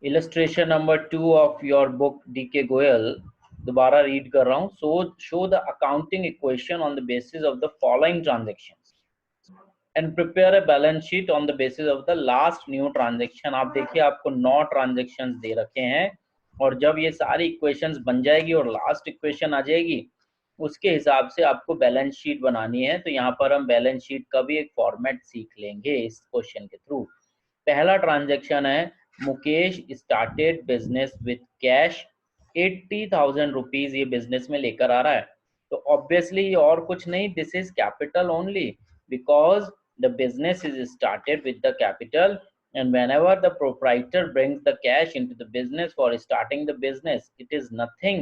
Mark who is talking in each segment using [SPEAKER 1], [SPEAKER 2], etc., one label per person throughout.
[SPEAKER 1] Illustration number 2 of your book DK Goyal, दोबारा read कर रहा हूँ. Show the accounting equation on the basis of the following transactions and prepare a balance sheet on the basis of the last new transaction. आप देखिए, आपको 9 transactions दे रखे हैं, और जब ये सारी इक्वेशंस बन जाएगी और लास्ट इक्वेशन आ जाएगी, उसके हिसाब से आपको बैलेंस शीट बनानी है. तो यहाँ पर हम बैलेंस शीट का भी एक फॉर्मेट सीख लेंगे इस क्वेश्चन के थ्रू. पहला ट्रांजेक्शन है, Mukesh started business with cash 80,000 rupees ये बिजनेस में लेकर आ रहा है. तो ऑब्वियसली ये और कुछ नहीं, this is capital only, because the business is started with the capital, and whenever the proprietor brings the cash into the business for starting the business, it is nothing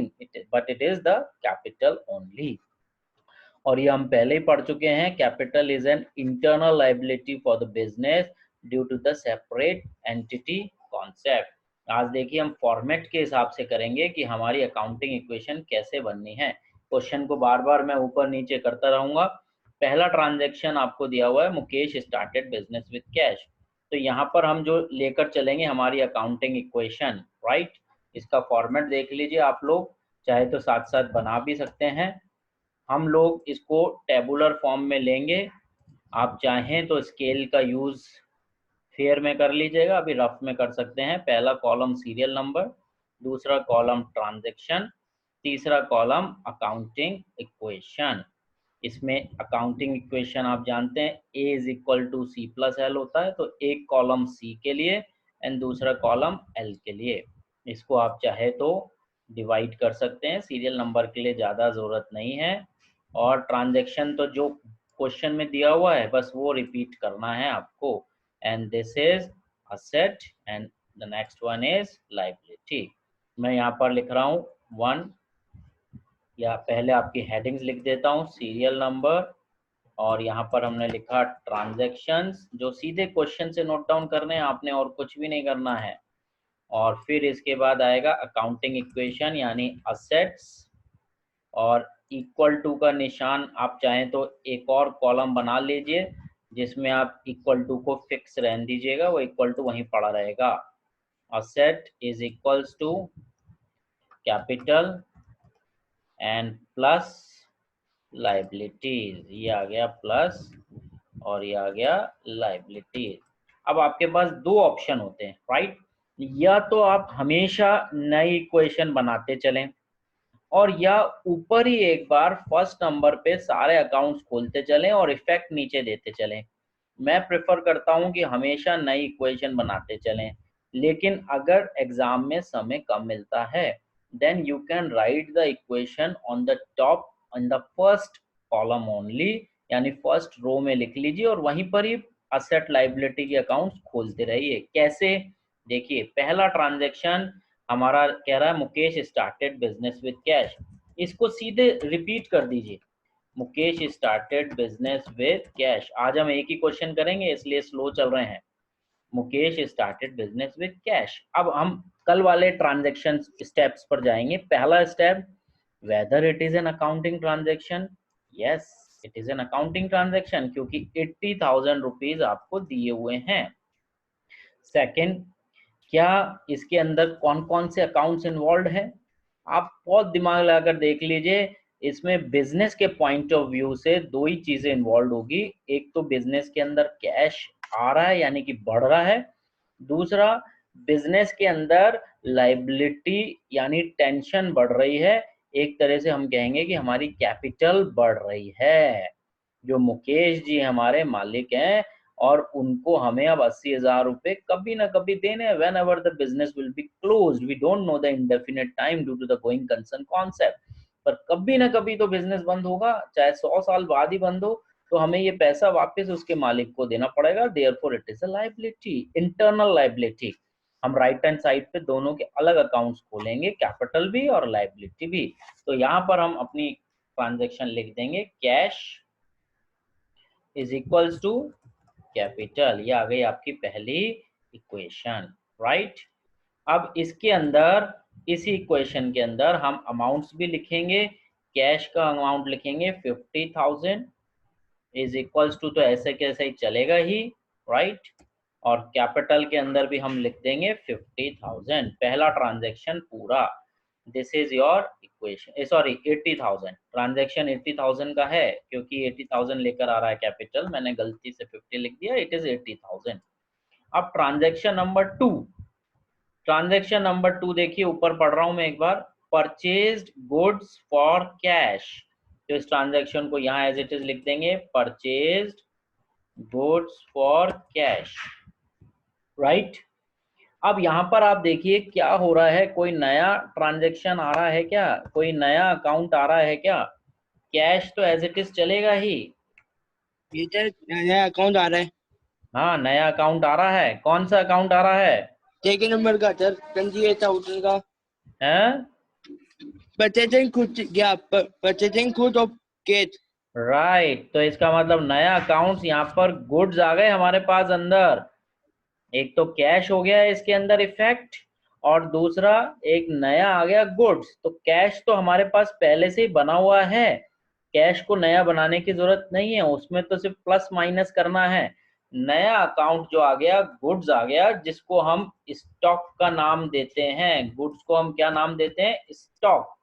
[SPEAKER 1] but it is the capital only. और ये हम पहले ही पढ़ चुके हैं, capital is an internal liability for the business due to the separate entity concept. आज देखिए हम फॉर्मेट के हिसाब से करेंगे कि हमारी अकाउंटिंग इक्वेशन कैसे बननी है. क्वेश्चन को बार बार मैं ऊपर नीचे करता रहूंगा. पहला ट्रांजैक्शन आपको दिया हुआ है, Mukesh started business with cash. तो यहाँ पर हम जो लेकर चलेंगे हमारी अकाउंटिंग इक्वेशन, राइट, इसका फॉर्मेट देख लीजिए आप लोग, चाहे तो साथ साथ बना भी सकते हैं. हम लोग इसको टेबुलर फॉर्म में लेंगे. आप चाहें तो स्केल का यूज फेयर में कर लीजिएगा, अभी रफ में कर सकते हैं. पहला कॉलम सीरियल नंबर, दूसरा कॉलम ट्रांजैक्शन, तीसरा कॉलम अकाउंटिंग इक्वेशन. इसमें अकाउंटिंग इक्वेशन आप जानते हैं A is equal to C plus L होता है, तो एक कॉलम C के लिए एंड दूसरा कॉलम L के लिए. इसको आप चाहे तो डिवाइड कर सकते हैं, सीरियल नंबर के लिए ज़्यादा ज़रूरत नहीं है. और ट्रांजैक्शन तो जो क्वेश्चन में दिया हुआ है बस वो रिपीट करना है आपको. And this is asset and the next one is liability. मैं यहाँ पर लिख रहा हूँ 1, या पहले आपकी हेडिंग्स लिख देता हूँ, सीरियल नंबर, और यहाँ पर हमने लिखा ट्रांजैक्शंस, जो सीधे क्वेश्चन से नोट डाउन करने हैं आपने, और कुछ भी नहीं करना है. और फिर इसके बाद आएगा अकाउंटिंग इक्वेशन यानी असेट्स, और इक्वल टू का निशान आप चाहें तो एक और कॉलम बना लीजिए जिसमें आप इक्वल टू को फिक्स रहने दीजिएगा, वो इक्वल टू वहीं पड़ा रहेगा. Asset is equals to capital and plus liabilities. ये आ गया प्लस और ये आ गया लाइबिलिटीज. अब आपके पास दो ऑप्शन होते हैं, राइट. या तो आप हमेशा नई इक्वेशन बनाते चलें, और या ऊपर ही एक बार फर्स्ट नंबर पे सारे अकाउंट्स खोलते चलें और इफेक्ट नीचे देते चलें. मैं प्रेफर करता हूं कि हमेशा नई इक्वेशन बनाते चलें, लेकिन अगर एग्जाम में समय कम मिलता है then you can write the equation on the top on the first column only, यानी फर्स्ट रो में लिख लीजिए और वहीं पर ही असेट लाइबिलिटी के अकाउंट्स खोलते रहिए. कैसे, देखिए पहला ट्रांजैक्शन हमारा कह रहा है Mukesh started business with cash. इसको सीधे रिपीट कर दीजिए, Mukesh started business with cash. आज हम एक ही क्वेश्चन करेंगे इसलिए स्लो चल रहे हैं. Mukesh started business with cash. अब हम कल वाले ट्रांजैक्शन स्टेप्स पर जाएंगे. पहला step, whether it is an accounting transaction. Yes, it is an accounting transaction क्योंकि 80,000 रुपीज आपको दिए हुए हैं. सेकेंड, क्या इसके अंदर कौन कौन से अकाउंट्स इन्वॉल्व हैं. आप बहुत दिमाग लगाकर देख लीजिए. इसमें बिजनेस के पॉइंट ऑफ व्यू से दो ही चीजें इन्वॉल्व होगी. एक तो बिजनेस के अंदर कैश आ रहा है यानी कि बढ़ रहा है. दूसरा, बिजनेस के अंदर लाइबिलिटी यानी टेंशन बढ़ रही है. एक तरह से हम कहेंगे कि हमारी कैपिटल बढ़ रही है. जो मुकेश जी हमारे मालिक हैं और उनको हमें अब 80,000 रुपए कभी ना कभी देने हैं. Whenever the business will be closed, we don't know the indefinite time due to the going concern concept, पर कभी ना कभी तो बिजनेस बंद होगा, चाहे 100 साल बाद ही बंद हो, तो हमें ये पैसा वापस उसके मालिक को देना पड़ेगा. Therefore it is a liability, internal liability. हम राइट हैंड साइड पे दोनों के अलग अकाउंट्स खोलेंगे, कैपिटल भी और लायबिलिटी भी. तो यहाँ पर हम अपनी ट्रांजेक्शन लिख देंगे, cash is equals to capital. ये आ गई आपकी पहली इक्वेशन, राइट. अब इसके अंदर, इसी इक्वेशन के अंदर हम अमाउंट्स भी लिखेंगे. कैश का अमाउंट लिखेंगे 50,000 इज इक्वल्स टू, तो ऐसे कैसे ही चलेगा ही, राइट. और कैपिटल के अंदर भी हम लिख देंगे 50,000, पहला ट्रांजैक्शन पूरा। This is your equation, sorry 80,000, transaction 80,000 का है क्योंकि 80,000 लेकर आ रहा है कैपिटल, मैंने गलती से 50 लिख दिया, इट इज 80,000। अब ट्रांजैक्शन नंबर 2, ट्रांजैक्शन नंबर 2 देखिए, ऊपर पढ़ रहा हूं मैं एक बार, परचेज्ड गुड्स फॉर कैश। तो इस ट्रांजैक्शन को यहाँ एज इट इज लिख देंगे, purchased goods for cash, right. अब यहाँ पर आप देखिए क्या हो रहा है, कोई नया ट्रांजैक्शन आ रहा है क्या, कोई नया अकाउंट आ रहा है क्या? कैश तो एज इट इज चलेगा ही।
[SPEAKER 2] ये सर नया अकाउंट आ रहा है।
[SPEAKER 1] हाँ, नया अकाउंट आ रहा है। कौन सा अकाउंट आ रहा है?
[SPEAKER 2] सेकेंड नंबर का सर, 28,000 का।
[SPEAKER 1] हैं?
[SPEAKER 2] परचेजिंग खुद क्या, परचेजिंग खुद ऑफ केट।
[SPEAKER 1] राइट, तो इसका मतलब नया अकाउंट्स यहाँ पर गुड्स आ गए हमारे पास अंदर। एक तो कैश हो गया है इसके अंदर इफेक्ट, और दूसरा एक नया आ गया गुड्स। तो कैश तो हमारे पास पहले से ही बना हुआ है, कैश को नया बनाने की जरूरत नहीं है, उसमें तो सिर्फ प्लस माइनस करना है। नया अकाउंट जो आ गया, गुड्स आ गया, जिसको हम स्टॉक का नाम देते हैं। गुड्स को हम क्या नाम देते हैं? स्टॉक।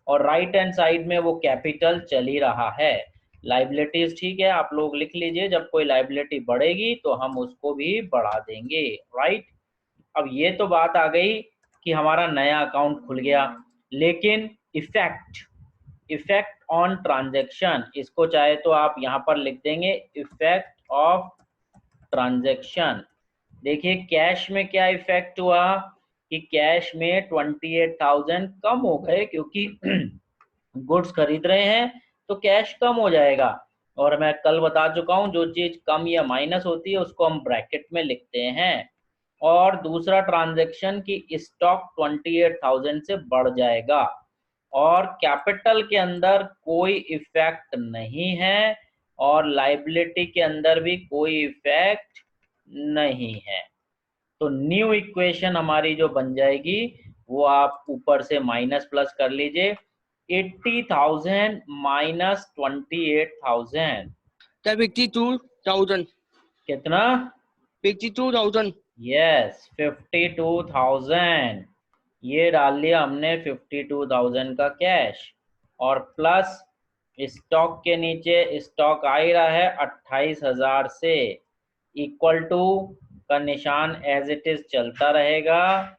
[SPEAKER 1] और राइट हैंड साइड में वो कैपिटल चल ही रहा है। लाइबिलिटीज ठीक है, आप लोग लिख लीजिए, जब कोई लाइबिलिटी बढ़ेगी तो हम उसको भी बढ़ा देंगे, राइट। अब ये तो बात आ गई कि हमारा नया अकाउंट खुल गया, लेकिन इफेक्ट, इफेक्ट ऑन ट्रांजैक्शन, इसको चाहे तो आप यहां पर लिख देंगे इफेक्ट ऑफ ट्रांजैक्शन। देखिए कैश में क्या इफेक्ट हुआ कि कैश में 28,000 कम हो गए, क्योंकि गुड्स खरीद रहे हैं तो कैश कम हो जाएगा। और मैं कल बता चुका हूं, जो चीज कम या माइनस होती है उसको हम ब्रैकेट में लिखते हैं। और दूसरा ट्रांजैक्शन की स्टॉक 28,000 से बढ़ जाएगा, और कैपिटल के अंदर कोई इफेक्ट नहीं है, और लाइबिलिटी के अंदर भी कोई इफेक्ट नहीं है। तो न्यू इक्वेशन हमारी जो बन जाएगी वो आप ऊपर से माइनस प्लस कर लीजिए, 80,000 माइनस 28,000।
[SPEAKER 2] सर 52,000।
[SPEAKER 1] कितना?
[SPEAKER 2] 52,000।
[SPEAKER 1] यस, 52,000। ये डाल लिया हमने 52,000 का कैश, और प्लस स्टॉक के नीचे स्टॉक आ ही रहा है 28,000 से, इक्वल टू का निशान एज इट इज चलता रहेगा,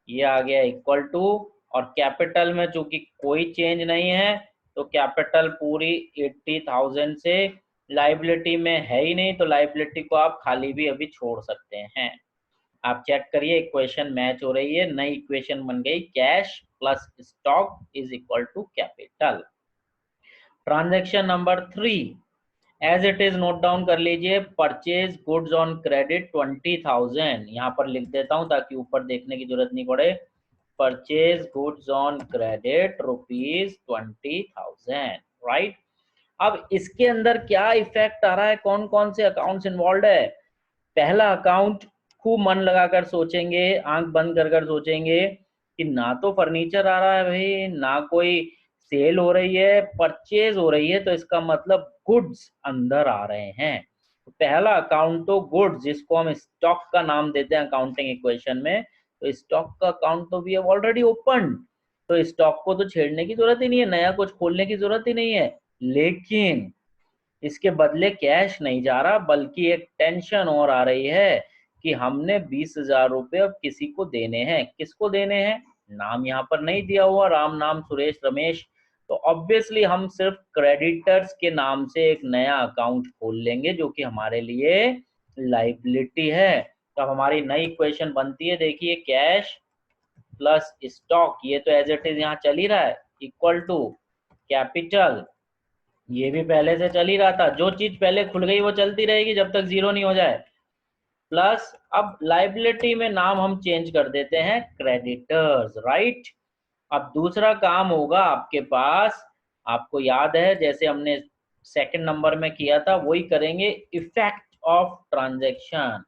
[SPEAKER 1] ये आ गया इक्वल टू। और कैपिटल में चूंकि कोई चेंज नहीं है तो कैपिटल पूरी 80,000 से, लाइबिलिटी में है ही नहीं तो लाइबिलिटी को आप खाली भी अभी छोड़ सकते हैं। आप चेक करिए, इक्वेशन मैच हो रही है, नई इक्वेशन बन गई, cash plus stock is equal to capital. Transaction number 3 as it is note down कर लीजिए, परचेज गुड्स ऑन क्रेडिट 20,000, यहाँ पर लिख देता हूँ ताकि ऊपर देखने की जरूरत नहीं पड़े। Purchase goods on credit ₹20,000, right. अब इसके अंदर क्या इफेक्ट आ रहा है, कौन कौन से अकाउंट्स इन्वॉल्व है? पहला अकाउंट, खूब मन लगाकर सोचेंगे, आंख बंद कर कर सोचेंगे कि ना तो फर्नीचर आ रहा है भाई, ना कोई सेल हो रही है, परचेज हो रही है, तो इसका मतलब गुड्स अंदर आ रहे हैं। तो पहला अकाउंट तो गुड्स, जिसको हम स्टॉक का नाम देते हैं अकाउंटिंग इक्वेशन में, तो स्टॉक का अकाउंट तो वी हैव ऑलरेडी ओपन, तो स्टॉक को तो छेड़ने की जरूरत ही नहीं है, नया कुछ खोलने की जरूरत ही नहीं है। लेकिन इसके बदले कैश नहीं जा रहा, बल्कि एक टेंशन और आ रही है कि हमने 20,000 रुपये अब किसी को देने हैं। किसको देने हैं? नाम यहाँ पर नहीं दिया हुआ, राम नाम सुरेश रमेश, तो ऑब्वियसली हम सिर्फ क्रेडिटर्स के नाम से एक नया अकाउंट खोल लेंगे जो कि हमारे लिए लाइबिलिटी है। तो अब हमारी नई इक्वेशन बनती है, देखिए कैश प्लस स्टॉक, ये तो एज इट इज यहाँ चल ही रहा है, इक्वल टू कैपिटल, ये भी पहले से चल ही रहा था, जो चीज पहले खुल गई वो चलती रहेगी जब तक जीरो नहीं हो जाए, प्लस अब लाइबिलिटी में नाम हम चेंज कर देते हैं क्रेडिटर्स, राइट। अब दूसरा काम होगा आपके पास, आपको याद है जैसे हमने सेकंड नंबर में किया था वही करेंगे, इफेक्ट ऑफ ट्रांजैक्शन।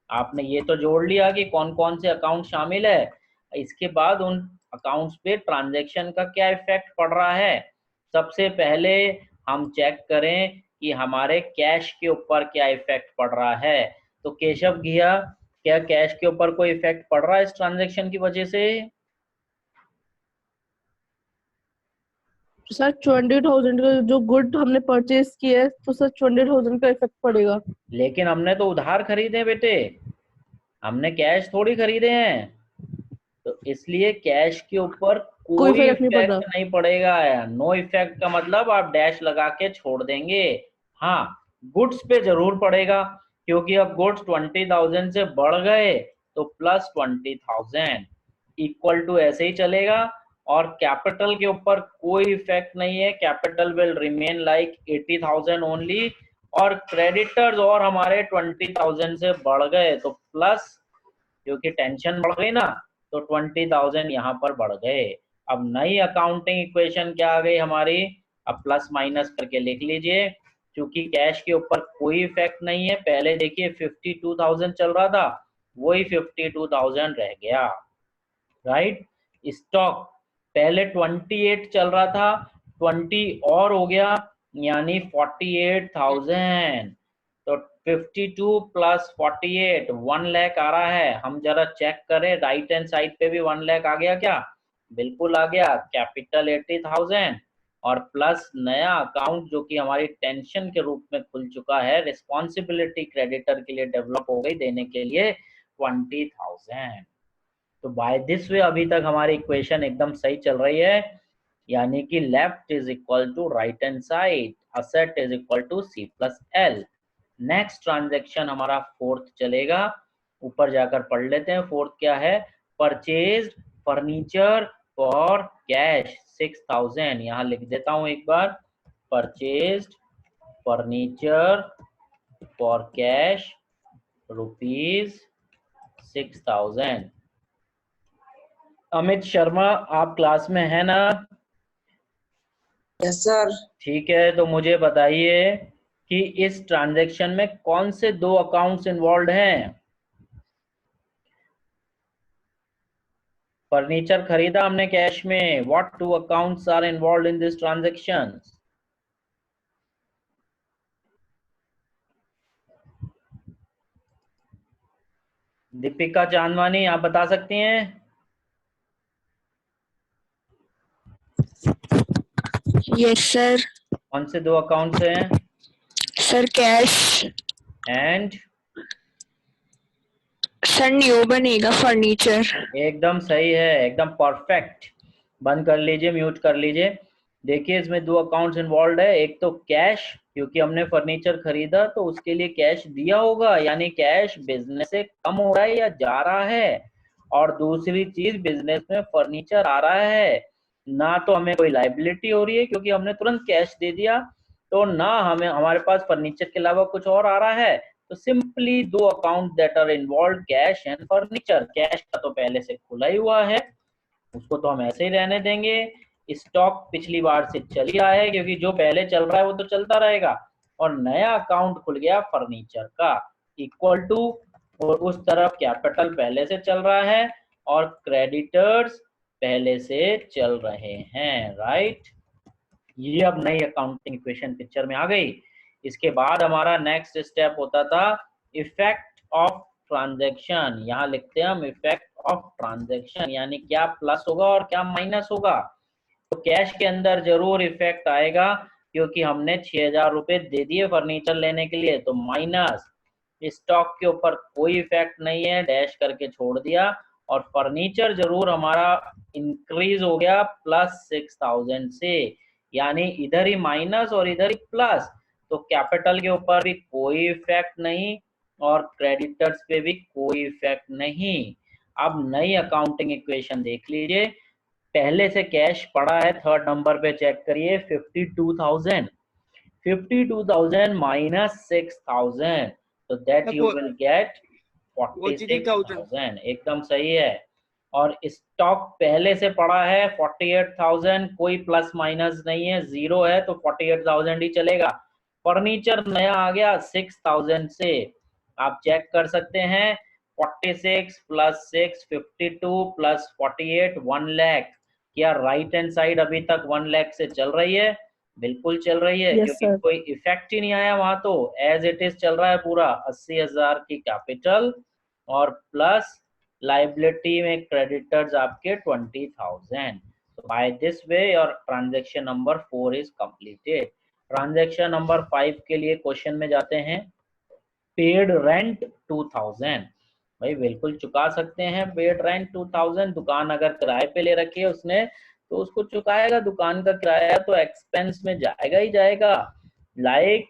[SPEAKER 1] आपने ये तो जोड़ लिया कि कौन कौन से अकाउंट शामिल है, इसके बाद उन अकाउंट्स पे ट्रांजैक्शन का क्या इफेक्ट पड़ रहा है। सबसे पहले हम चेक करें कि हमारे कैश के ऊपर क्या इफेक्ट पड़ रहा है। तो केशव घिया, क्या कैश के ऊपर कोई इफेक्ट पड़ रहा है इस ट्रांजैक्शन की वजह से?
[SPEAKER 3] सर 20,000 का जो गुड हमने परचेज किया है तो सर 20,000 का इफेक्ट पड़ेगा।
[SPEAKER 1] लेकिन हमने तो उधार खरीदे बेटे, हमने कैश थोड़ी खरीदे हैं, तो इसलिए कैश के ऊपर
[SPEAKER 3] कोई
[SPEAKER 1] कोई
[SPEAKER 3] फर्क नहीं पड़
[SPEAKER 1] इफेक्ट
[SPEAKER 3] रहा।
[SPEAKER 1] नहीं पड़ेगा। नो इफेक्ट का मतलब आप डैश लगा के छोड़ देंगे। हाँ, गुड्स पे जरूर पड़ेगा, क्योंकि अब गुड्स 20,000 से बढ़ गए तो प्लस 20,000 इक्वल टू ऐसे ही चलेगा। और कैपिटल के ऊपर कोई इफेक्ट नहीं है, capital will remain like 80,000 only. और क्रेडिटर्स और हमारे 20,000 से बढ़ गए तो प्लस, क्योंकि टेंशन बढ़ गई ना, तो 20,000 यहाँ पर बढ़ गए। अब नई अकाउंटिंग इक्वेशन क्या आ गई हमारी? अब प्लस माइनस करके लिख लीजिए, क्योंकि कैश के ऊपर कोई इफेक्ट नहीं है। पहले देखिए 52,000 चल रहा था, वही 52,000 रह गया, राइट। स्टॉक पहले 28 चल रहा था, 20 और हो गया, यानी 48,000। तो 52 प्लस 48 1 लाख आ रहा है। हम जरा चेक करें, राइट हैंड साइड पे भी 1 लाख आ गया क्या? बिल्कुल आ गया। कैपिटल 80,000 और प्लस नया अकाउंट जो कि हमारी टेंशन के रूप में खुल चुका है, रिस्पॉन्सिबिलिटी क्रेडिटर के लिए डेवलप हो गई देने के लिए 20,000। तो बाय दिस वे अभी तक हमारी इक्वेशन एकदम सही चल रही है, यानी कि left is equal to right hand side, asset is equal to C plus L. Next transaction हमारा फोर्थ चलेगा, ऊपर जाकर पढ़ लेते हैं। फोर्थ क्या है? Purchase furniture for cash 6,000। यहाँ लिख देता हूं एक बार, purchase furniture for cash rupees 6,000। Amit Sharma, आप क्लास में है ना?
[SPEAKER 4] Yes sir.
[SPEAKER 1] ठीक है, तो मुझे बताइए कि इस ट्रांजैक्शन में कौन से दो अकाउंट्स इन्वॉल्व हैं? फर्नीचर खरीदा हमने कैश में, what two accounts are involve in this transaction? Deepika Chandwani, आप बता सकती हैं
[SPEAKER 2] यस सर।
[SPEAKER 1] कौन से दो अकाउंट्स हैं?
[SPEAKER 2] Sir cash.
[SPEAKER 1] And
[SPEAKER 2] sir new बनेगा फर्नीचर।
[SPEAKER 1] एकदम सही है, एकदम परफेक्ट। बंद कर लीजिए, म्यूट कर लीजिए। देखिए इसमें दो अकाउंट्स इन्वॉल्व है, एक तो कैश, क्योंकि हमने फर्नीचर खरीदा तो उसके लिए कैश दिया होगा, यानी कैश बिजनेस से कम हो रहा है या जा रहा है। और दूसरी चीज, बिजनेस में फर्नीचर आ रहा है, ना तो हमें कोई लाइबिलिटी हो रही है क्योंकि हमने तुरंत कैश दे दिया, तो ना हमें हमारे पास फर्नीचर के अलावा कुछ और आ रहा है। तो सिंपली दो account that are involve, cash and furniture. Cash का तो पहले से खुला ही हुआ है, उसको तो हम ऐसे ही रहने देंगे। स्टॉक पिछली बार से चल ही रहा है, क्योंकि जो पहले चल रहा है वो तो चलता रहेगा। और नया अकाउंट खुल गया फर्नीचर का, इक्वल टू, और उस तरफ कैपिटल पहले से चल रहा है और क्रेडिटर्स पहले से चल रहे हैं, राइट। ये अब नई अकाउंटिंग इक्वेशन पिक्चर में आ गई। इसके बाद हमारा नेक्स्ट स्टेप होता था इफेक्ट ऑफ ट्रांजैक्शन। यहाँ लिखते हैं हम इफेक्ट ऑफ ट्रांजैक्शन, यानी क्या प्लस होगा और क्या माइनस होगा। तो कैश के अंदर जरूर इफेक्ट आएगा, क्योंकि हमने 6,000 रुपए दे दिए फर्नीचर लेने के लिए, तो माइनस। स्टॉक के ऊपर कोई इफेक्ट नहीं है, डैश करके छोड़ दिया। और फर्नीचर जरूर हमारा इंक्रीज हो गया प्लस 6,000 से, यानी इधर ही माइनस और इधर ही प्लस। तो कैपिटल के ऊपर भी कोई इफेक्ट नहीं और क्रेडिटर्स पे भी कोई इफेक्ट नहीं। अब नई अकाउंटिंग इक्वेशन देख लीजिए। पहले से कैश पड़ा है, थर्ड नंबर पे चेक करिए, 52,000। 52,000 माइनस 6,000, तो दैट यू विल गेट 46,000। एकदम सही है। और स्टॉक पहले से पड़ा है 48,000, कोई प्लस माइनस नहीं है, जीरो है, तो 48,000 ही चलेगा। फर्नीचर नया आ गया 6,000 से, आप चेक कर सकते हैं, 46 प्लस 6 52 प्लस 48 1 लाख। क्या राइट हैंड साइड अभी तक 1 लाख से चल रही है? बिल्कुल चल रही है,
[SPEAKER 3] यस
[SPEAKER 1] क्योंकि
[SPEAKER 3] सर।
[SPEAKER 1] कोई इफेक्ट ही नहीं आया वहां, तो एज इट इज चल रहा है पूरा। 80,000 की कैपिटल और प्लस लाइबिलिटी में क्रेडिटर्स आपके 20,000। So by this way your transaction number 4 is completed. Transaction number 5 के लिए क्वेश्चन में जाते हैं। पेड रेंट 2000, भाई बिल्कुल चुका सकते हैं। पेड रेंट 2000, दुकान अगर किराए पे ले रखी है उसने तो उसको चुकाएगा, दुकान का किराया तो एक्सपेंस में जाएगा ही जाएगा। Like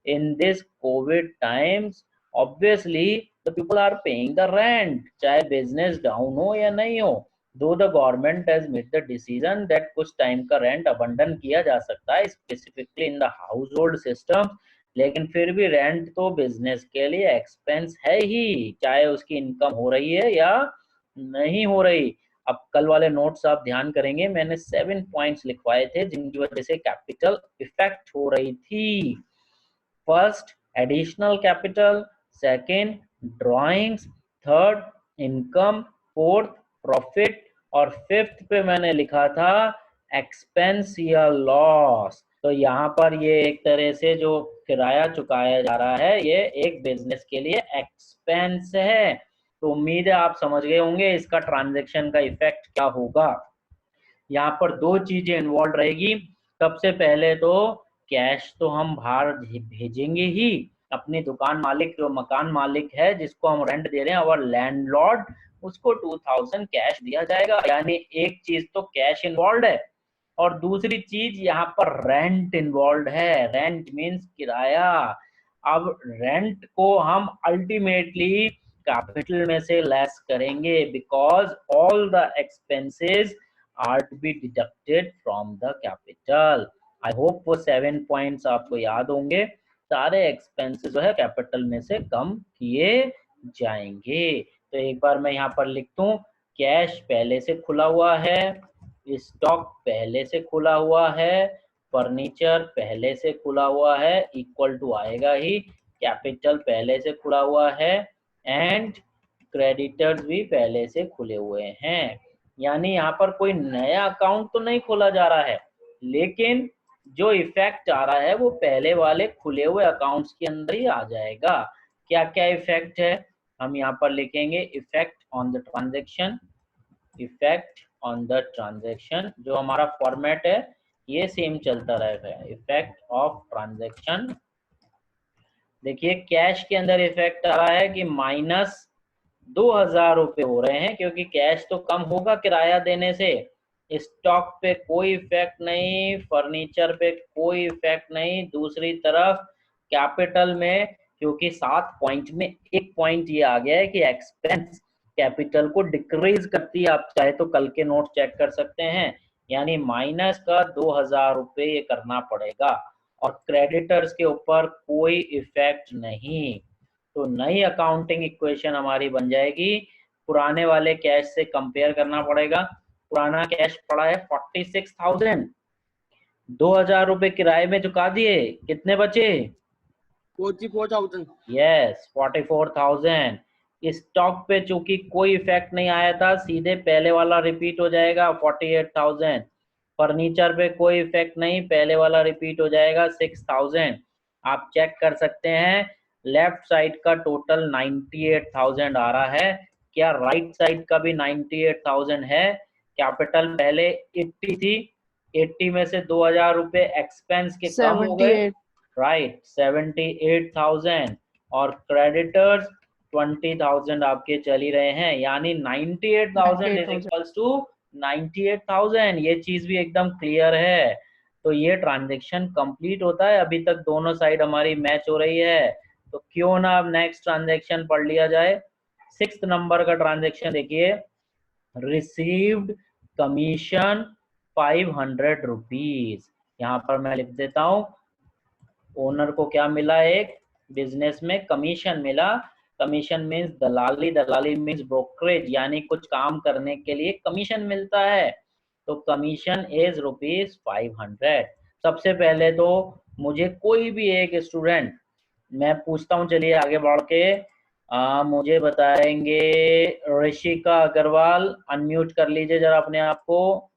[SPEAKER 1] in this covid times obviously the people are paying the rent, चाहे बिजनेस डाउन हो या नहीं हो। Though the government has made the decision that कुछ टाइम का रेंट अबंडन किया जा सकता है specifically in the household system, लेकिन फिर भी रेंट तो बिजनेस के लिए एक्सपेंस है ही, चाहे उसकी इनकम हो रही है या नहीं हो रही। अब कल वाले नोट्स आप ध्यान करेंगे, मैंने 7 पॉइंट्स लिखवाए थे जिनकी वजह से कैपिटल इफेक्ट हो रही थी। First additional capital, second drawings, third income, fourth profit, और फिफ्थ पे मैंने लिखा था एक्सपेंस या लॉस। तो यहाँ पर ये एक तरह से जो किराया चुकाया जा रहा है ये एक बिजनेस के लिए एक्सपेंस है। तो उम्मीद है आप समझ गए होंगे इसका ट्रांजैक्शन का इफेक्ट क्या होगा। यहाँ पर दो चीजें इन्वॉल्व रहेगी। सबसे पहले तो कैश तो हम बाहर भेजेंगे ही, अपनी दुकान मालिक जो मकान मालिक है जिसको हम रेंट दे रहे हैं और लैंडलॉर्ड, उसको 2000 कैश दिया जाएगा। यानी एक चीज तो कैश इन्वॉल्व है और दूसरी चीज यहाँ पर रेंट इन्वॉल्व है। रेंट मीन्स किराया। अब रेंट को हम अल्टीमेटली कैपिटल में से लेस करेंगे because all the expenses are to be deducted from the capital. I hope वो 7 पॉइंट्स आपको याद होंगे। सारे एक्सपेंसेस जो है कैपिटल में से कम किए जाएंगे। तो एक बार मैं यहाँ पर लिख दूं, कैश पहले से खुला हुआ है, स्टॉक पहले से खुला हुआ है, फर्नीचर पहले से खुला हुआ है, इक्वल टू आएगा ही, कैपिटल पहले से खुला हुआ है एंड क्रेडिटर्स भी पहले से खुले हुए हैं। यानी यहाँ पर कोई नया अकाउंट तो नहीं खोला जा रहा है, लेकिन जो इफेक्ट आ रहा है वो पहले वाले खुले हुए अकाउंट्स के अंदर ही आ जाएगा। क्या क्या इफेक्ट है हम यहाँ पर लिखेंगे, effect on the transaction. Effect on the transaction जो हमारा फॉर्मेट है ये सेम चलता रहेगा। इफेक्ट ऑफ ट्रांजेक्शन, देखिए कैश के अंदर इफेक्ट आ रहा है कि माइनस 2000 रुपए हो रहे हैं क्योंकि कैश तो कम होगा किराया देने से। स्टॉक पे कोई इफेक्ट नहीं, फर्नीचर पे कोई इफेक्ट नहीं। दूसरी तरफ कैपिटल में क्योंकि 7 पॉइंट में एक पॉइंट ये आ गया है कि एक्सपेंस कैपिटल को डिक्रीज करती है। आप चाहे तो कल के नोट चेक कर सकते हैं, यानी माइनस का 2000 रुपए ये करना पड़ेगा और क्रेडिटर्स के ऊपर कोई इफेक्ट नहीं। तो नई अकाउंटिंग इक्वेशन हमारी बन जाएगी, पुराने वाले कैश से कंपेयर करना पड़ेगा। पुराना कैश पड़ा है 46,000, 2000 रुपए किराए में चुका दिए, कितने बचे?
[SPEAKER 2] 44,000।
[SPEAKER 1] यस 44,000। स्टॉक पे चूंकि कोई इफेक्ट नहीं आया था, सीधे पहले वाला रिपीट हो जाएगा 48,000। फर्नीचर पे कोई इफेक्ट नहीं, पहले वाला रिपीट हो जाएगा 6,000। आप चेक कर सकते हैं लेफ्ट साइड का टोटल 98,000 आ रहा है, क्या राइट साइड का भी 98,000 है? कैपिटल पहले 80 थी, 80 में से 2000 रुपए एक्सपेंस के कम हो गए,
[SPEAKER 3] 78।
[SPEAKER 1] राइट 78,000, और क्रेडिटर्स 20,000 आपके चल ही रहे हैं, यानी 98,000 इज
[SPEAKER 3] 98,000।
[SPEAKER 1] Equals to 98,000। ये चीज भी एकदम क्लियर है। तो ये ट्रांजेक्शन कंप्लीट होता है। अभी तक दोनों साइड हमारी मैच हो रही है, तो क्यों ना अब नेक्स्ट ट्रांजेक्शन पढ़ लिया जाए। 6 नंबर का ट्रांजेक्शन देखिए, रिसीव्ड कमीशन 500 रुपीज। यहाँ पर मैं लिख देता हूँ, ओनर को क्या मिला, एक बिजनेस में कमीशन मिला। कमीशन मीन्स दलाली, दलाली मीन्स ब्रोकरेज, यानी कुछ काम करने के लिए कमीशन मिलता है। तो कमीशन इज ₹500। सबसे पहले तो मुझे कोई भी एक स्टूडेंट, मैं पूछता हूँ, चलिए आगे बढ़ के मुझे बताएंगे ऋषिका अग्रवाल, अनम्यूट कर लीजिए जरा अपने आप को।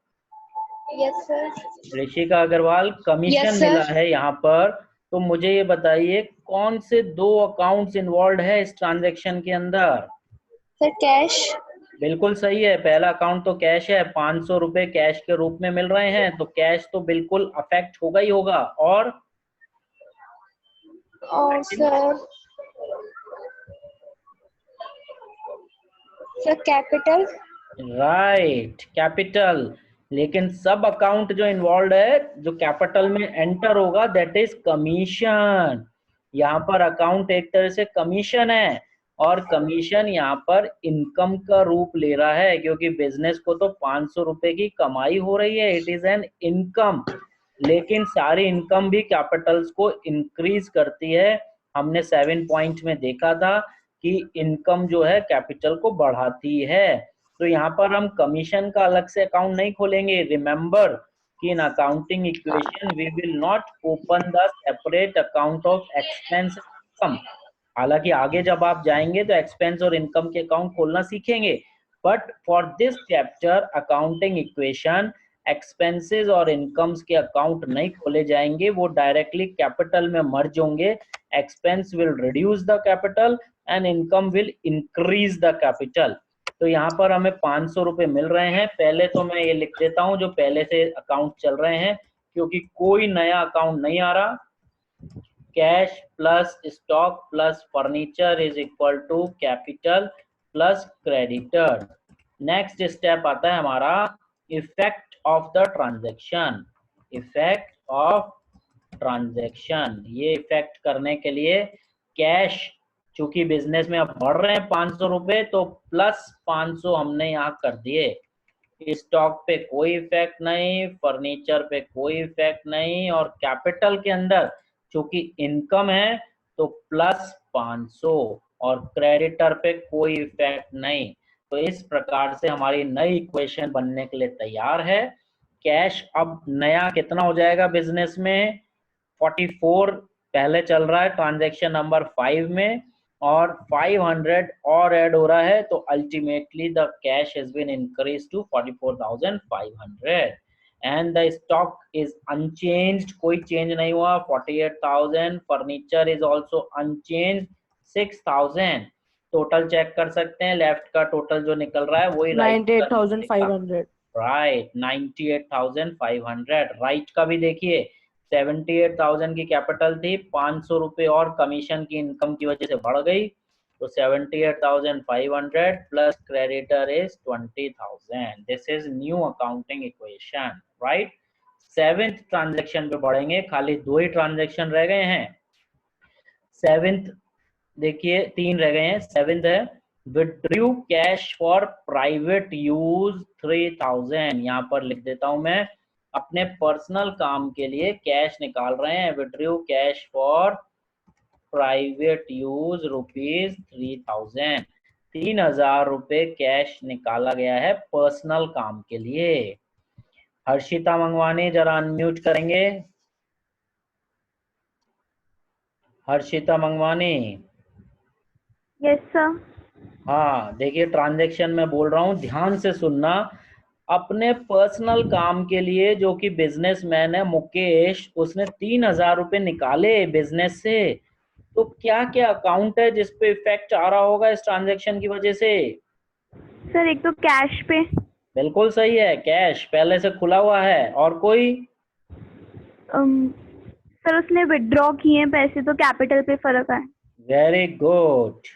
[SPEAKER 4] Yes sir.
[SPEAKER 1] Rishika Agrawal, commission
[SPEAKER 4] Yes, sir.
[SPEAKER 1] मिला है यहाँ पर, तो मुझे ये बताइए कौन से दो अकाउंट्स इन्वॉल्व है इस ट्रांजैक्शन के अंदर?
[SPEAKER 4] Sir cash.
[SPEAKER 1] बिल्कुल सही है, पहला अकाउंट तो कैश है, 500 रुपए कैश के रूप में मिल रहे हैं, तो कैश तो बिल्कुल अफेक्ट होगा ही होगा। और
[SPEAKER 4] सर कैपिटल।
[SPEAKER 1] Right, capital. लेकिन सब अकाउंट जो इन्वॉल्व है, जो कैपिटल में एंटर होगा, दैट इज कमीशन। यहाँ पर अकाउंट एक तरह से कमीशन है, और कमीशन यहाँ पर इनकम का रूप ले रहा है, क्योंकि बिजनेस को तो 500 रुपए की कमाई हो रही है, इट इज एन इनकम। लेकिन सारी इनकम भी कैपिटल्स को इंक्रीज करती है। हमने 7 पॉइंट में देखा था कि इनकम जो है कैपिटल को बढ़ाती है। तो यहाँ पर हम कमीशन का अलग से अकाउंट नहीं खोलेंगे। रिमेंबर कि in accounting equation we will not open the separate account of expense income. हालांकि आगे जब आप जाएंगे तो एक्सपेंस और इनकम के अकाउंट खोलना सीखेंगे, but for this chapter accounting equation expenses और इनकम्स के अकाउंट नहीं खोले जाएंगे, वो डायरेक्टली कैपिटल में मर्ज होंगे। Expense will reduce the capital and income will increase the capital. तो यहाँ पर हमें 500 रुपए मिल रहे हैं। पहले तो मैं ये लिख देता हूँ जो पहले से अकाउंट चल रहे हैं, क्योंकि कोई नया अकाउंट नहीं आ रहा। Cash plus stock plus furniture is equal to capital plus creditor. Next step आता है हमारा effect of the transaction. Effect of transaction, ये इफेक्ट करने के लिए कैश, चूंकि बिजनेस में अब बढ़ रहे हैं 500 रुपए, तो प्लस 500 हमने यहाँ कर दिए। स्टॉक पे कोई इफेक्ट नहीं, फर्नीचर पे कोई इफेक्ट नहीं, और कैपिटल के अंदर चूंकि इनकम है तो प्लस 500, और क्रेडिटर पे कोई इफेक्ट नहीं। तो इस प्रकार से हमारी नई इक्वेशन बनने के लिए तैयार है। कैश अब नया कितना हो जाएगा बिजनेस में? 44 पहले चल रहा है ट्रांजैक्शन नंबर 5 में, और 500 और ऐड हो रहा है, तो ultimately the cash has been increase to 44,500 and the stock is unchanged, कोई चेंज नहीं हुआ, 48,000। Furniture is also unchanged 6,000। Total check कर सकते हैं, लेफ्ट का टोटल जो निकल रहा है वही राइट का
[SPEAKER 3] 98,500।
[SPEAKER 1] राइट, 98,500। राइट का भी देखिए, 78,000 की कैपिटल थी, 500 रुपए और कमीशन की इनकम की वजह से बढ़ गई, तो 78,500 plus creditor is 20,000। This is new accounting equation, right. 7th transaction पे बढ़ेंगे, खाली 2 ही ट्रांजैक्शन रह गए हैं। 7th देखिए, 3 रह गए हैं। 7th है withdrew cash for private use 3,000। यहाँ पर लिख देता हूं मैं, अपने पर्सनल काम के लिए कैश निकाल रहे हैं। Withdrew cash for private use rupees 3,000। 3,000 रुपए कैश निकाला गया है पर्सनल काम के लिए। हर्षिता मंगवानी जरा अनम्यूट करेंगे। हर्षिता मंगवानी।
[SPEAKER 4] Yes sir.
[SPEAKER 1] हाँ देखिए, ट्रांजैक्शन में बोल रहा हूँ, ध्यान से सुनना। अपने पर्सनल काम के लिए, जो कि बिजनेसमैन है मुकेश, उसने 3,000 रुपए निकाले बिजनेस से, तो क्या क्या अकाउंट है जिसपे इफेक्ट आ रहा होगा इस ट्रांजैक्शन की वजह से?
[SPEAKER 4] सर एक तो कैश पे।
[SPEAKER 1] बिल्कुल सही है, कैश पहले से खुला हुआ है। और कोई?
[SPEAKER 4] सर उसने विड्रॉ किए पैसे, तो कैपिटल पे फर्क है।
[SPEAKER 1] वेरी गुड,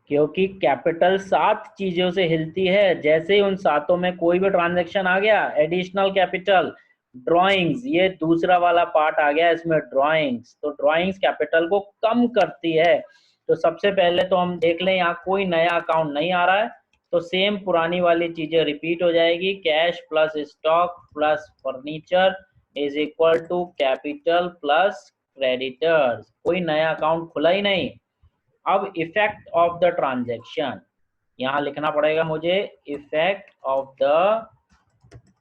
[SPEAKER 1] क्योंकि कैपिटल 7 चीजों से हिलती है। जैसे ही उन 7 में कोई भी ट्रांजैक्शन आ गया, एडिशनल कैपिटल, ड्राइंग्स, ये दूसरा वाला पार्ट आ गया इसमें, ड्राइंग्स, तो ड्राइंग्स कैपिटल को कम करती है। तो सबसे पहले तो हम देख लें, यहाँ कोई नया अकाउंट नहीं आ रहा है, तो सेम पुरानी वाली चीजें रिपीट हो जाएगी। Cash plus stock plus furniture is equal to capital plus creditors. कोई नया अकाउंट खुला ही नहीं। अब इफेक्ट ऑफ द ट्रांजैक्शन, यहां लिखना पड़ेगा मुझे, इफेक्ट ऑफ द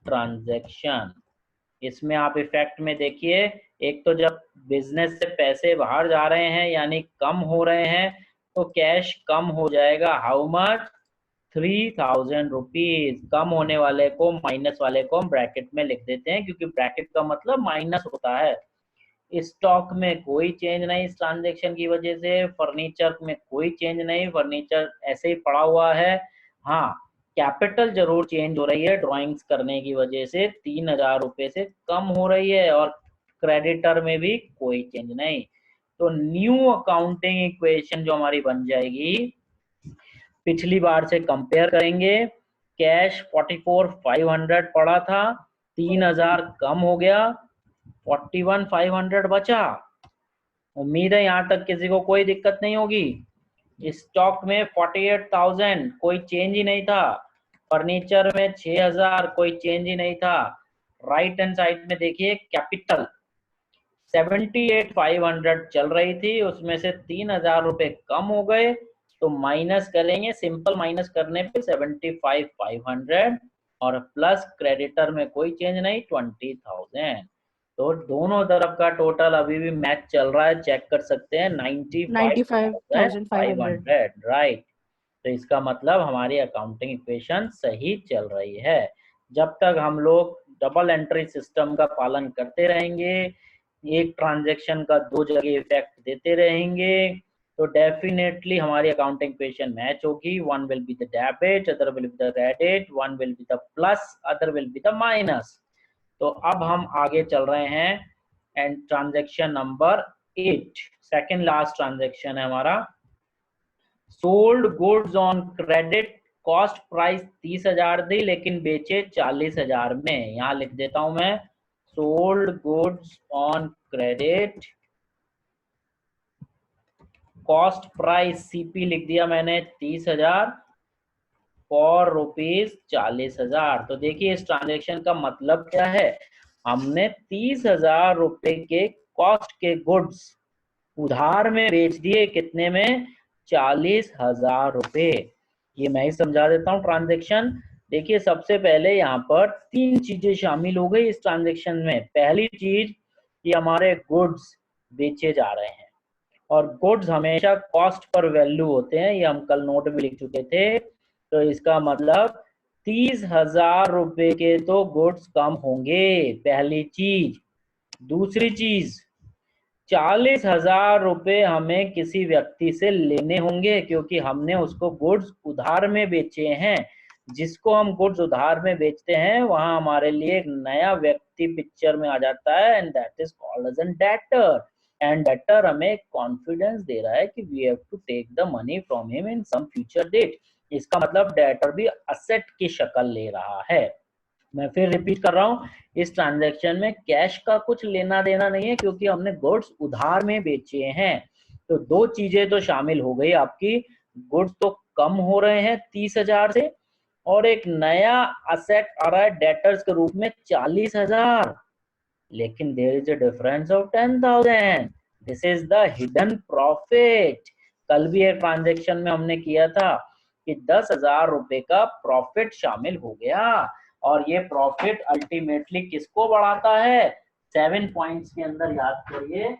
[SPEAKER 1] ट्रांजैक्शन। इसमें आप इफेक्ट में देखिए, एक तो जब बिजनेस से पैसे बाहर जा रहे हैं यानी कम हो रहे हैं, तो कैश कम हो जाएगा। How much? 3000 रुपीज। कम होने वाले को, माइनस वाले को हम ब्रैकेट में लिख देते हैं, क्योंकि ब्रैकेट का मतलब माइनस होता है। स्टॉक में कोई चेंज नहीं इस ट्रांजेक्शन की वजह से, फर्नीचर में कोई चेंज नहीं, फर्नीचर ऐसे ही पड़ा हुआ है। हाँ, कैपिटल जरूर चेंज हो रही है ड्राइंग्स करने की वजह से, 3000 रुपए से कम हो रही है, और क्रेडिटर में भी कोई चेंज नहीं। तो न्यू अकाउंटिंग इक्वेशन जो हमारी बन जाएगी, पिछली बार से कंपेयर करेंगे। कैश 44,500 पड़ा था, 3000 कम हो गया, 41,500 बचा। उम्मीद है यहाँ तक किसी को कोई दिक्कत नहीं होगी। स्टॉक में 48,000 कोई चेंज ही नहीं था, फर्नीचर में 6,000 कोई चेंज ही नहीं था। राइट हैंड साइड में देखिए कैपिटल 78,500 चल रही थी, उसमें से 3,000 रुपए कम हो गए, तो माइनस करेंगे, सिंपल माइनस करने पे 75,500, और प्लस क्रेडिटर में कोई चेंज नहीं 20,000। तो दोनों तरफ का टोटल अभी भी मैच चल रहा है, चेक कर सकते हैं, 95,500, राइट। तो इसका मतलब हमारी अकाउंटिंग इक्वेशन सही चल रही है। जब तक हम लोग डबल एंट्री सिस्टम का पालन करते रहेंगे, एक ट्रांजैक्शन का दो जगह इफेक्ट देते रहेंगे, तो डेफिनेटली हमारी अकाउंटिंग इक्वेशन मैच होगी। One will be the debit, other will be the credit, one will be the plus, other will be the minus. तो अब हम आगे चल रहे हैं, and transaction number 8, second last transaction है हमारा। Sold goods on credit, cost price 30,000 थी लेकिन बेचे 40,000 में। यहाँ लिख देता हूं मैं, sold goods on credit, cost price CP लिख दिया मैंने 30,000 फॉर रुपीज 40,000। तो देखिए इस ट्रांजेक्शन का मतलब क्या है, हमने 30,000 रुपए के कॉस्ट के गुड्स उधार में बेच दिए, कितने में, 40,000 रुपए। ये मैं ही समझा देता हूँ ट्रांजेक्शन। देखिए सबसे पहले यहाँ पर 3 चीजें शामिल हो गई इस ट्रांजेक्शन में। पहली चीज, ये हमारे गुड्स बेचे जा रहे हैं, और गुड्स हमेशा कॉस्ट पर वैल्यू होते हैं, ये हम कल नोट में लिख चुके थे। तो इसका मतलब 30,000 रुपए के तो गुड्स कम होंगे, पहली चीज। दूसरी चीज, 40,000 रुपए हमें किसी व्यक्ति से लेने होंगे, क्योंकि हमने उसको गुड्स उधार में बेचे हैं। जिसको हम गुड्स उधार में बेचते हैं वहां हमारे लिए एक नया व्यक्ति पिक्चर में आ जाता है, and that is called as an debtor. And debtor हमें कॉन्फिडेंस दे रहा है कि we have to take the money from him in some future date. इसका मतलब डेटर भी असेट की शक्ल ले रहा है। मैं फिर रिपीट कर रहा हूं, इस ट्रांजैक्शन में कैश का कुछ लेना देना नहीं है, क्योंकि हमने गुड्स उधार में बेचे हैं। तो दो चीजें तो शामिल हो गई आपकी, गुड्स तो कम हो रहे हैं 30,000 से, और एक नया असेट आ रहा है डेटर्स के रूप में 40,000। लेकिन there is a difference of 10,000, this is the hidden profit. कल भी एक ट्रांजैक्शन में हमने किया था कि 10,000 रुपए का प्रॉफिट शामिल हो गया, और ये प्रॉफिट अल्टीमेटली किसको बढ़ाता है, 7 पॉइंट्स के अंदर याद करिए,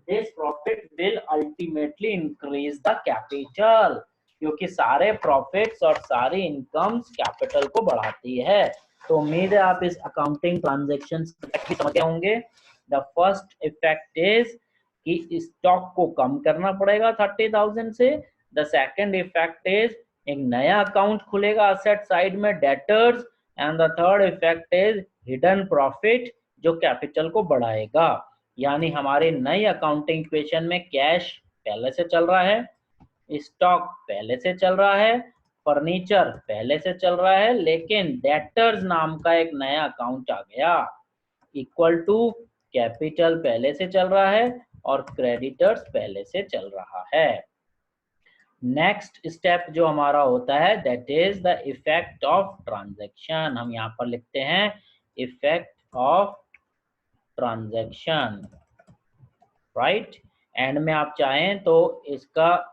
[SPEAKER 1] this profit will ultimately increase the capital, क्योंकि सारे प्रॉफिट्स और सारी इनकम्स कैपिटल को बढ़ाती है। तो उम्मीद है आप इस अकाउंटिंग ट्रांजैक्शन समझ गए होंगे। द फर्स्ट इफेक्ट इज कि स्टॉक को कम करना पड़ेगा 30,000 से। द सेकंड इफेक्ट इज एक नया अकाउंट खुलेगा असेट साइड में, debtors. And the third effect is hidden profit, जो कैपिटल को बढ़ाएगा। यानी हमारी नई अकाउंटिंग इक्वेशन में कैश पहले से चल रहा है, स्टॉक पहले से चल रहा है, फर्नीचर पहले से चल रहा है, लेकिन डेटर्स नाम का एक नया अकाउंट आ गया, इक्वल टू कैपिटल पहले से चल रहा है और क्रेडिटर्स पहले से चल रहा है। नेक्स्ट स्टेप जो हमारा होता है that is the effect of transaction. हम यहाँ पर लिखते हैं effect of transaction, right. And में आप चाहें तो इसका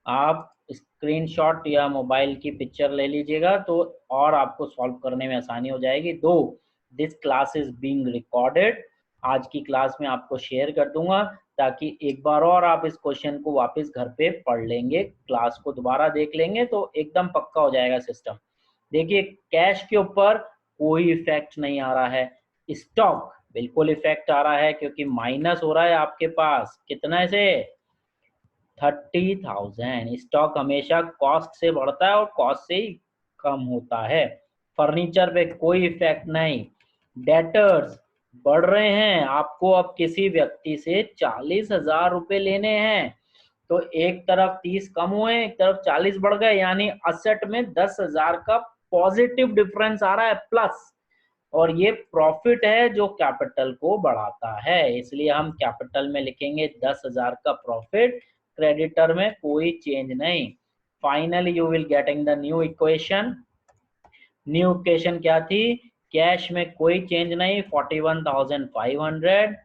[SPEAKER 1] आप स्क्रीनशॉट या मोबाइल की पिक्चर ले लीजिएगा, तो और आपको सॉल्व करने में आसानी हो जाएगी। दो this class is being recorded, आज की क्लास में आपको शेयर कर दूंगा, ताकि एक बार और आप इस क्वेश्चन को वापस घर पे पढ़ लेंगे, क्लास को दोबारा देख लेंगे तो एकदम पक्का हो जाएगा सिस्टम। देखिए कैश के ऊपर कोई इफेक्ट नहीं आ रहा है, स्टॉक बिल्कुल इफेक्ट आ रहा है क्योंकि माइनस हो रहा है आपके पास कितना से 30,000। स्टॉक हमेशा कॉस्ट से बढ़ता है और कॉस्ट से ही कम होता है। फर्नीचर पे कोई इफेक्ट नहीं। डेटर्स बढ़ रहे हैं, आपको अब किसी व्यक्ति से 40,000 रुपए लेने हैं, तो एक तरफ 30 कम हुए, एक तरफ 40 बढ़ गए, यानी असेट में 10,000 का पॉजिटिव डिफरेंस आ रहा है प्लस, और ये प्रॉफिट है जो कैपिटल को बढ़ाता है, इसलिए हम कैपिटल में लिखेंगे 10,000 का प्रॉफिट, क्रेडिटर में कोई चेंज नहीं। Finally you will getting the new equation. New equation क्या थी? कैश में कोई चेंज नहीं 41,500,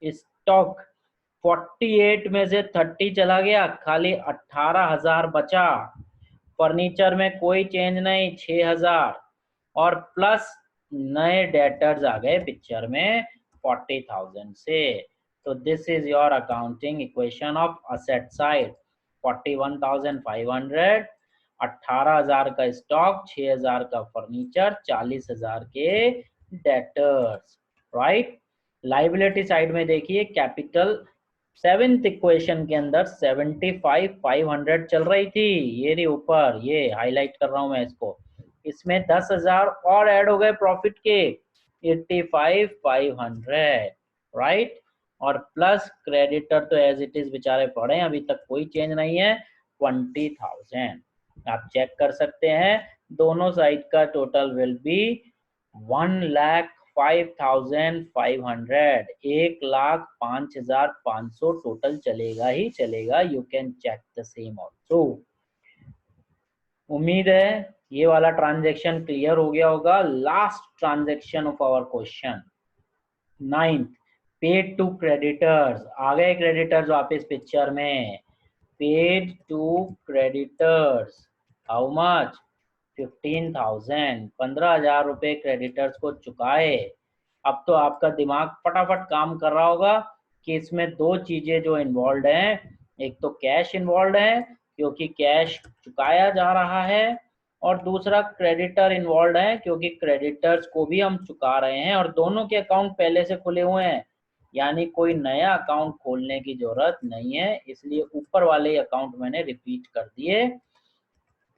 [SPEAKER 1] स्टॉक 48 में से 30 चला गया, खाली 18,000 बचा। फर्नीचर में कोई चेंज नहीं 6,000, और प्लस नए डेटर्स आ गए पिक्चर में 40,000 से। तो this is your accounting equation of asset side. 41,500, 18,000 का स्टॉक, 6,000 का फर्नीचर, 40,000 के डेटर्स, राइट। लाइबिलिटी साइड में देखिए कैपिटल 7th इक्वेशन के अंदर 75,500 चल रही थी, ये रही ऊपर, ये हाईलाइट कर रहा हूं मैं इसको, इसमें 10,000 और ऐड हो गए प्रॉफिट के 85,500, राइट। और प्लस क्रेडिटर तो एज इट इज बेचारे पड़े, अभी तक कोई चेंज नहीं है 20,000। आप चेक कर सकते हैं दोनों साइड का टोटल विल बी 1,05,500, 1,05,500 टोटल चलेगा ही चलेगा। You can check the same also. उम्मीद है ये वाला ट्रांजैक्शन क्लियर हो गया होगा। Last transaction of our question 9th, paid to creditors. आ गए क्रेडिटर्स वापस पिक्चर में। Paid to creditors how much? 15,000, 15,000 रुपए क्रेडिटर्स को चुकाए। अब तो आपका दिमाग फटाफट काम कर रहा होगा कि इसमें दो चीजें जो इन्वॉल्व हैं, एक तो कैश इन्वॉल्व है क्योंकि कैश चुकाया जा रहा है, और दूसरा क्रेडिटर इन्वॉल्व है क्योंकि क्रेडिटर्स को भी हम चुका रहे हैं, और दोनों के अकाउंट पहले से खुले हुए हैं, यानी कोई नया अकाउंट खोलने की जरूरत नहीं है। इसलिए ऊपर वाले अकाउंट मैंने रिपीट कर दिए,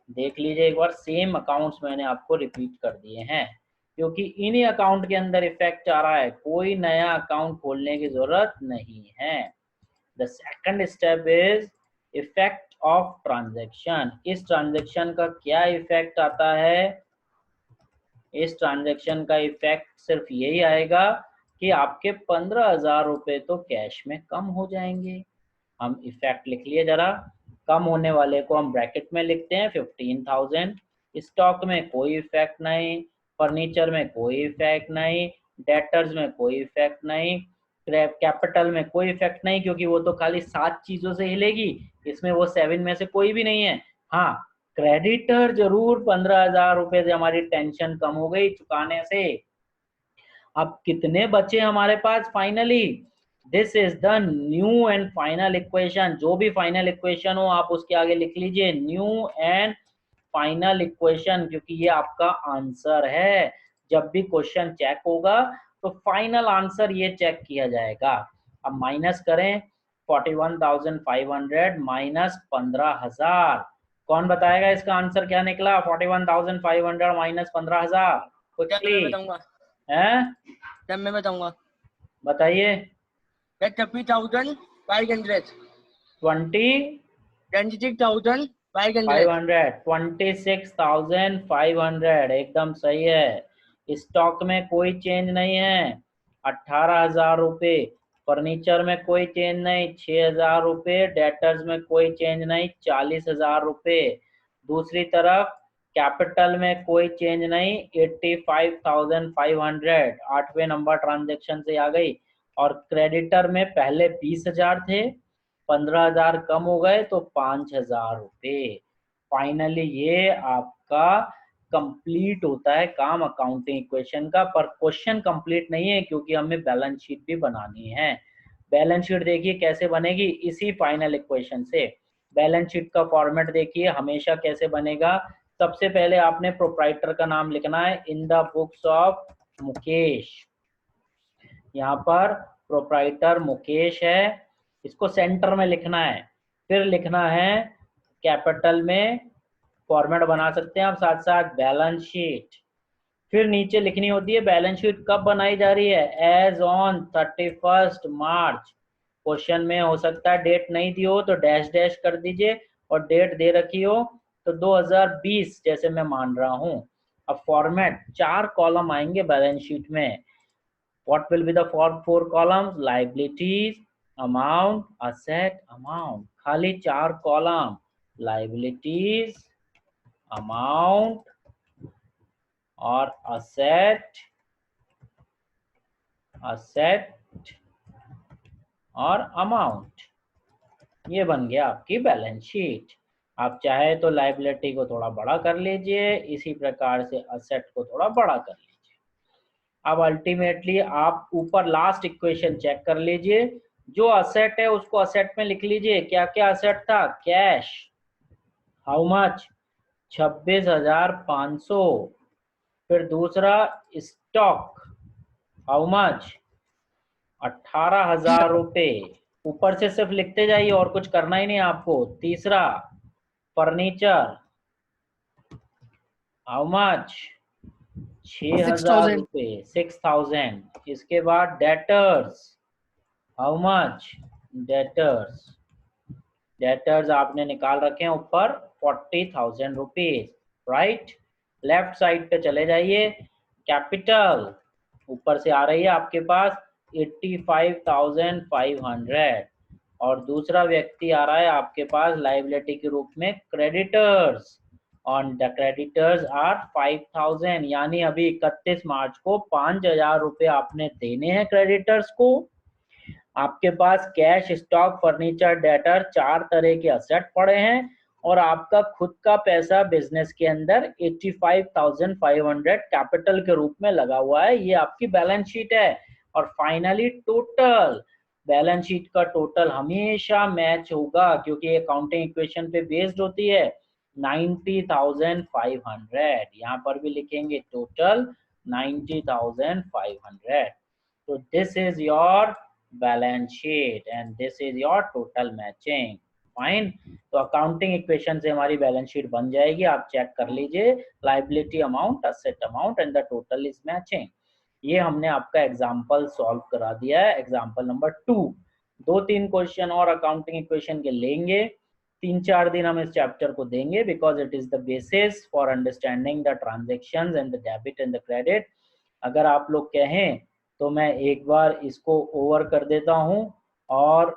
[SPEAKER 1] देख लीजिए एक बार, सेम अकाउंट्स मैंने आपको रिपीट कर दिए हैं क्योंकि इन्हीं अकाउंट के अंदर इफेक्ट आ रहा है, कोई नया अकाउंट खोलने की जरूरत नहीं है। The second step is effect of transaction. इस ट्रांजैक्शन का क्या इफेक्ट आता है? इस ट्रांजैक्शन का इफेक्ट सिर्फ यही आएगा कि आपके 15,000 रुपए तो कैश में कम हो जाएंगे। हम इफेक्ट लिख लिए जरा, कम होने वाले को हम ब्रैकेट में लिखते हैं 15,000। स्टॉक में कोई इफेक्ट नहीं, फर्नीचर में कोई इफेक्ट नहीं, डेटर्स में कोई इफेक्ट नहीं, कैपिटल में कोई इफेक्ट नहीं क्योंकि वो तो खाली 7 चीजों से हिलेगी, इसमें वो 7 में से कोई भी नहीं है। हाँ, क्रेडिटर जरूर 15,000 रुपए से हमारी टेंशन कम हो गई चुकाने से। अब कितने बचे हमारे पास finally? This is the new and final equation. जो भी फाइनल इक्वेशन हो आप उसके आगे लिख लीजिए न्यू एंड फाइनल इक्वेशन, क्योंकि ये आपका आंसर है। जब भी क्वेश्चन चेक होगा तो फाइनल आंसर ये चेक किया जाएगा। अब माइनस करें 41,500 माइनस 15,000, कौन बताएगा इसका आंसर क्या निकला? 41,500 माइनस 15,000 क्विकली हैं?
[SPEAKER 2] जब मैं बताऊंगा
[SPEAKER 1] बताइए।
[SPEAKER 2] 30,500
[SPEAKER 1] 20
[SPEAKER 2] 26,500
[SPEAKER 1] 26,500 एकदम सही है। स्टॉक में कोई चेंज नहीं है 18,000 रुपए, फर्नीचर में कोई चेंज नहीं 6,000 रुपए, डेटर्स में कोई चेंज नहीं 40,000 रुपए। दूसरी तरफ कैपिटल में कोई चेंज नहीं 85,500, 8वें नंबर ट्रांजैक्शन से आ गई। और क्रेडिटर में पहले 20,000 थे, 15,000 कम हो गए तो 5,000 रुपए। फाइनली ये आपका कंप्लीट होता है काम अकाउंटिंग इक्वेशन का, पर क्वेश्चन कंप्लीट नहीं है क्योंकि हमें बैलेंस शीट भी बनानी है। बैलेंस शीट देखिए कैसे बनेगी, इसी फाइनल इक्वेशन से। बैलेंस शीट का फॉर्मेट देखिए हमेशा कैसे बनेगा। सबसे पहले आपने प्रोप्राइटर का नाम लिखना है, in the books of Mukesh. यहाँ पर प्रोप्राइटर मुकेश है, इसको सेंटर में लिखना है। फिर लिखना है कैपिटल में, फॉर्मेट बना सकते हैं आप साथ साथ, बैलेंस शीट। फिर नीचे लिखनी होती है बैलेंस शीट कब बनाई जा रही है, एज ऑन 31 मार्च। क्वेश्चन में हो सकता है डेट नहीं दी हो तो डैश डैश कर दीजिए, और डेट दे रखी हो तो 2020 जैसे मैं मान रहा हूं। अब फॉर्मेट 4 कॉलम आएंगे बैलेंस शीट में। What will be the four columns? Liabilities, amount, asset, amount. खाली 4 कॉलम, liabilities, amount और asset और amount। ये बन गया आपकी बैलेंस शीट। आप चाहे तो लाइबिलिटी को थोड़ा बड़ा कर लीजिए, इसी प्रकार से असेट को थोड़ा बड़ा कर लीजिए। अब अल्टीमेटली आप ऊपर लास्ट इक्वेशन चेक कर लीजिए, जो असेट है उसको असेट में लिख लीजिए। क्या क्या असेट था, कैश हाउ मच 26,500। फिर दूसरा स्टॉक हाउ मच 18,000 रुपए। ऊपर से सिर्फ लिखते जाइए और कुछ करना ही नहीं आपको। तीसरा फर्नीचर हाउ मच 6,000 रुपए, 6,000। इसके बाद डेटर्स हाउ मच, डेटर्स आपने निकाल रखे हैं ऊपर 40,000 रुपीज, राइट। लेफ्ट साइड पे चले जाइए, कैपिटल ऊपर से आ रही है आपके पास 85,500, और दूसरा व्यक्ति आ रहा है आपके पास लाइबिलिटी के रूप में creditors, on the creditors are 5,000। यानी अभी 31 मार्च को 5,000 रुपए आपने देने हैं क्रेडिटर्स को। आपके पास कैश, स्टॉक, फर्नीचर, डेटर 4 तरह के असेट पड़े हैं, और आपका खुद का पैसा बिजनेस के अंदर 85,500 कैपिटल के रूप में लगा हुआ है। ये आपकी बैलेंस शीट है। और फाइनली टोटल, बैलेंस शीट का टोटल हमेशा मैच होगा क्योंकि अकाउंटिंग इक्वेशन पे बेस्ड होती है। 90,500 यहाँ पर भी लिखेंगे टोटल 90,500। तो this is your balance sheet and this is your total matching. Fine. तो अकाउंटिंग इक्वेशन से हमारी बैलेंस शीट बन जाएगी। आप चेक कर लीजिए, liability amount, asset amount and the total is matching. ये हमने आपका एग्जांपल सॉल्व करा दिया है, एग्जांपल नंबर 2। 2-3 क्वेश्चन और अकाउंटिंग इक्वेशन के लेंगे। 3-4 दिन हम इस चैप्टर को देंगे because it is the basis for understanding the transactions and the debit and the credit. अगर आप लोग कहें तो मैं एक बार इसको ओवर कर देता हूं और